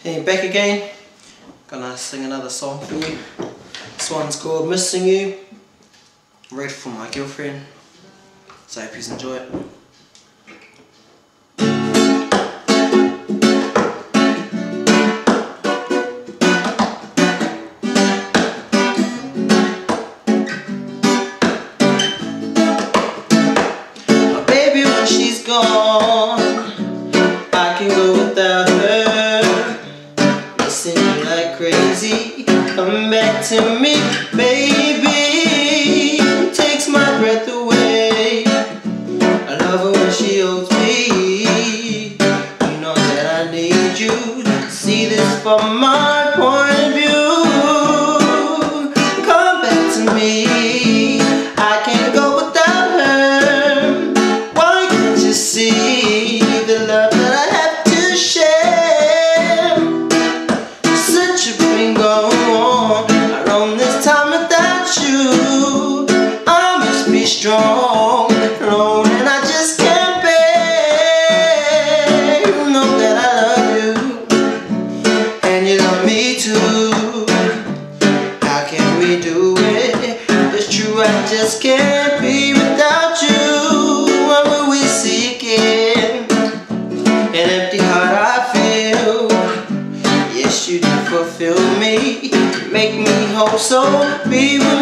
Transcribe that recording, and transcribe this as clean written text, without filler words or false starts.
Hey, back again. Gonna sing another song for you. This one's called Missing You. I wrote it for my girlfriend, so I hope you enjoy it. My baby, when she's gone, I can go without her. Missing you like crazy. Come back to me, baby. Takes my breath away. I love her when she holds me. You know that I need you. See this from my point of view. Come back to me. I can't go without her. Why can't you see the love that I have to share? Such a thing going on. I roam this time without you. I must be strong, alone, and I just can't bear. You know that I love you, and you love me too. How can we do it? It's true, I just can't be without you. When will we see again? An empty heart I feel. Yes, you do fulfill me, make me whole, so be with me.